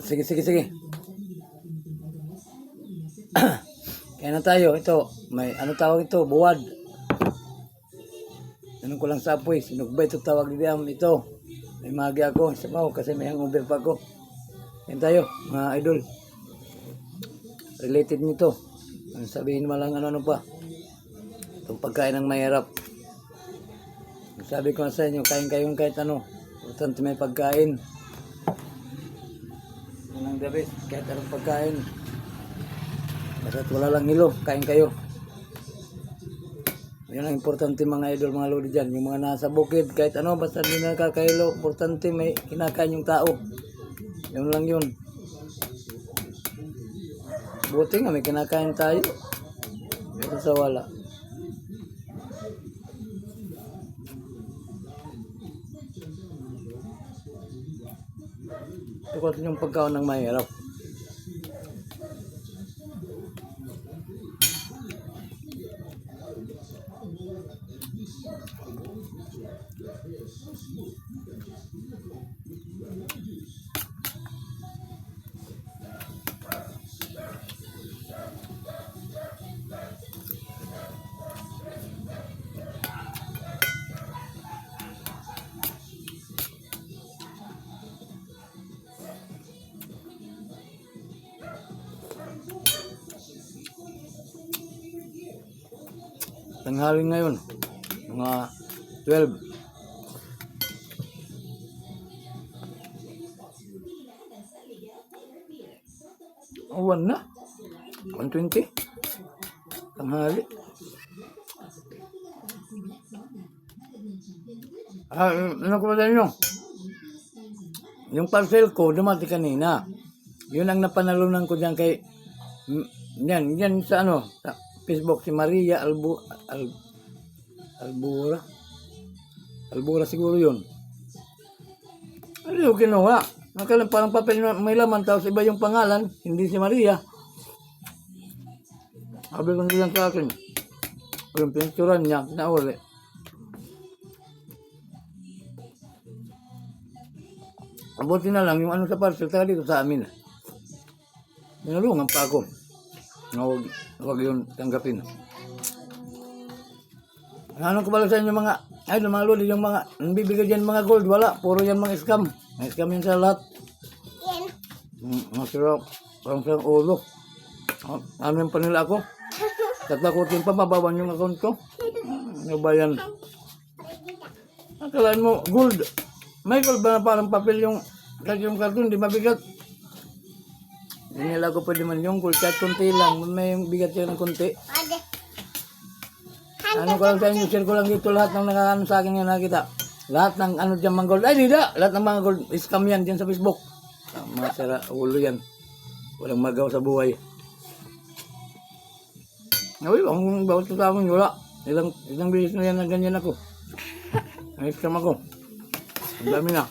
Sige, sige, sige. Kaya na tayo. Ito, may ano tawag ito? Buwad. Tanong ko lang sa apoy. Sino ba ito tawag diyan? Ito. May magi ako. Sabaw kasi may hangover pa ako. Yan tayo, mga idol. Related nito. Ang sabihin mo lang ano pa. Itong pagkain ng mahirap. Sabi ko na sa inyo, kain kayong kahit ano. Importante may pagkain. Yan ang gabi, kahit anong pagkain. Basta't wala lang hilo, kain kayo. Yan ang importante mga idol, mga lodi dyan. Yung mga nasa bukid, kahit ano, basta hindi nakakailo. Importante may kinakain yung tao. Yun lang yun. Buti nga may kinakain tayo. Ito sa wala. Ito ko yung pagkaon ng mahirap. Tanghali ngayon, mga 12. Awan na. 1:20. Tanghali. Ano ko ba sa inyo? Yung parcel ko, dumati kanina. Yun ang napanalunan ko dyan kay... Yan sa ano, sa Facebook, si Maria Albura. Albura siguro yun. Ano yung kinuha? Nakalang parang papel na may laman, tapos iba yung pangalan, hindi si Maria. Sabi ko nilang sa akin. Yung pinturan niya, nauli. Abuti na lang yung ano sa parcel, taga dito sa amin. Minulungan pa ako. Huwag yun tanggapin. Ano ko pala sa inyo mga, ay mga lodi, yung mga, nabibigay dyan mga gold, wala. Puro yan mga scam. Mga scam yan sa lahat. Masarap. Parang sa ulo. Ano yung panila ako? Tatakutin pa, mabawan yung account ko. Ano ba yan? Akalaan mo, gold. May gold ba na parang papel yung, kahit yung karton, di mabigat. Hindi nila ko pwede man yung gold, kahit kunti lang, may bigat siya ng kunti. Ano ko lang sa inyo, share ko lang dito lahat ng nakakano sa akin yung nakita. Lahat ng ano dyan mga gold, ay di da, lahat ng mga gold, scam yan dyan sa Facebook. Mga sara, ulo yan. Walang magaw sa buhay. Ay, ang bawat sa amin, wala. Ilang bilis na yan na ganyan ako. Ang scam ako. Ang dami na.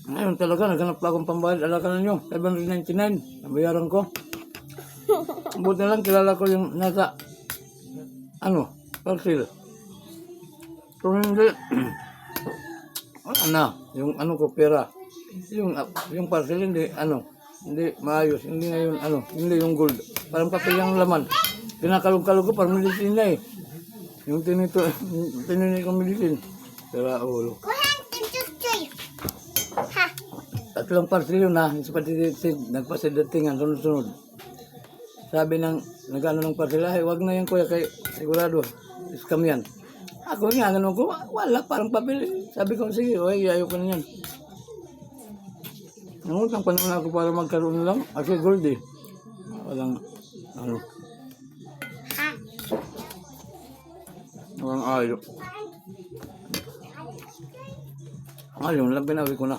Ngayon talaga, naghanap pa akong pambayad. Alaka na nyo, 799. Nabayaran ko. Buti na lang, kilala ko yung nasa, ano, parcel. Kung hindi, wala na, yung ano ko, pera. Yung parcel, hindi, ano, hindi maayos. Hindi na yung, ano, hindi yung gold. Parang papel yung laman. Kinakalog-kalog ko, parang medicine na eh. Yung tinini kong medicine. Pero ulo. Tatlong parcel yun ha, nagpasidatingan, sunod-sunod. Sabi ng, nag-ano ng parcel, ay wag na yan kuya, kay sigurado, scam yan. Ako nga, ganun ko, wala, parang papel. Sabi ko, sige, ay, ayaw ko na yan. Nangutang panahon ako para magkaroon lang, kasi gold eh. Walang, ano. Walang ayaw. Ayun lang, pinawi ko na.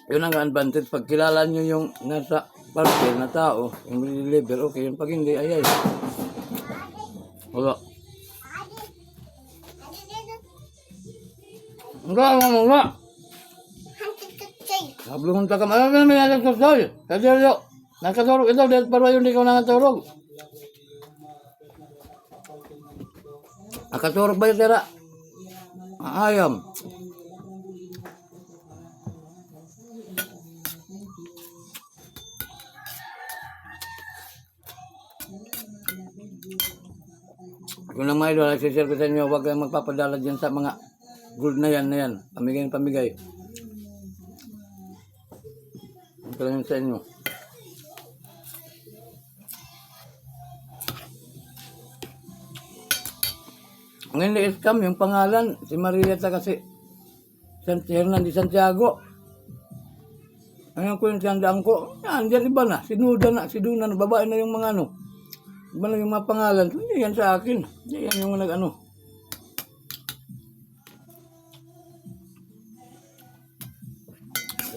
Yun ang advantage. Pag kilala nyo yung nasa parcel na tao, yung deliver, okay. Yung pag hindi, ay. Wala. Enggak. Belum takam. Ano na may nagsasoy? Kasi yun. Nakaturog ito. Dahil parwa yun, di ko nakaturog. Akaturok ba yung tira? Ayam. Kung lang mga idol, share ko sa inyo, huwag kayong magpapadala dyan sa mga gold na yan. Pamigay. Ito lang yun sa inyo. Ang hindi scam, yung pangalan, si Marieta kasi Hernandez Santiago. Ayun ko yung tiyandaan ko. Yan, diyan iba na. Si Duna na, babae na yung mga ano. Iba na yung mga pangalan. Hindi yan sa akin. Hindi yan yung nag-ano.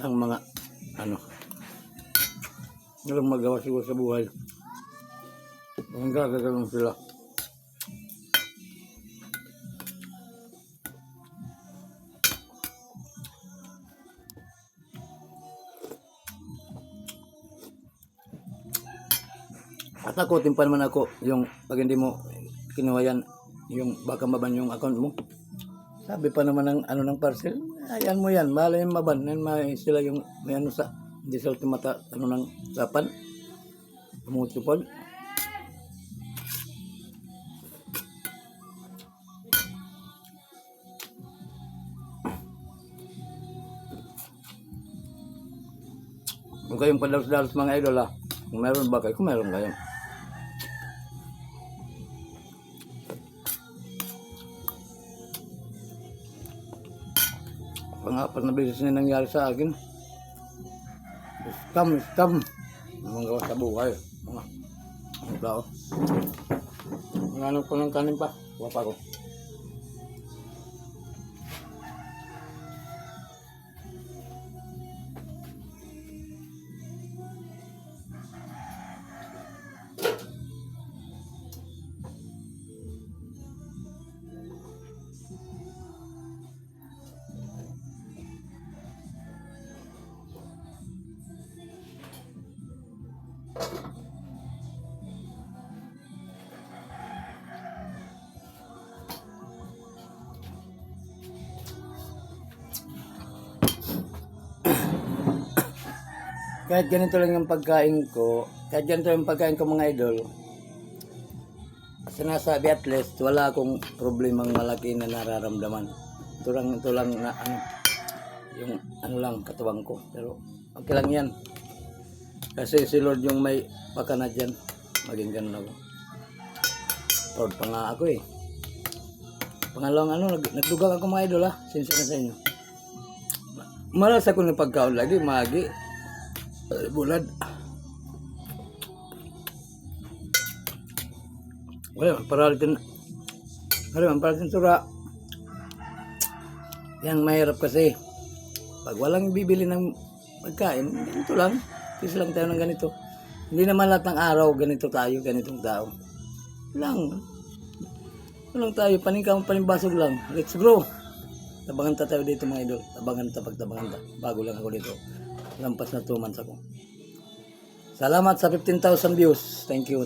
Ang mga ano. Walang magawa siguro sa buhay. Ang gagawin sila. At nakutin pa naman ako yung pag hindi mo kinuha yan, yung baka maban yung account mo. Sabi pa naman ng ano ng parcel, ayan mo yan, malay yung maban, may sila yung may ano sa, hindi sa ultimata, ano ng sapan, tumutupol. Kung kayong padalos-dalos mga idol kung meron ba kayo, kung meron kayo. Pang-apat na beses na nangyari sa akin. Scam. Ang gawa sa buhay. Mga tao. Nanganap ko ng kanin pa. Kuha pa ko. Kahit ganito lang yung pagkain ko, mga idol, sinasabi at least, wala akong problemang malaki na nararamdaman. Ito lang na ano, yung ano lang, katawan ko. Pero okay lang yan. Kasi si Lord yung may pakana dyan, maging ganun ako. Proud pa nga ako eh. Pangalawang ano, nagdugang ako mga idol sincere na sa inyo. Malas ako ng pagkaon lagi, magi. Bulad. Wala, paralitin sura. Yan, mahirap kasi. Pag walang bibili ng pagkain, ganito lang. Kis lang tayo ng ganito. Hindi naman lahat ng araw ganitong tao. Lang tayo, panimbasog lang. Let's grow. Tabangan tayo dito mga idol. Tabangan ta. Bago lang ako dito. Lampas na 2 months ako. Salamat sa 15,000 views. Thank you.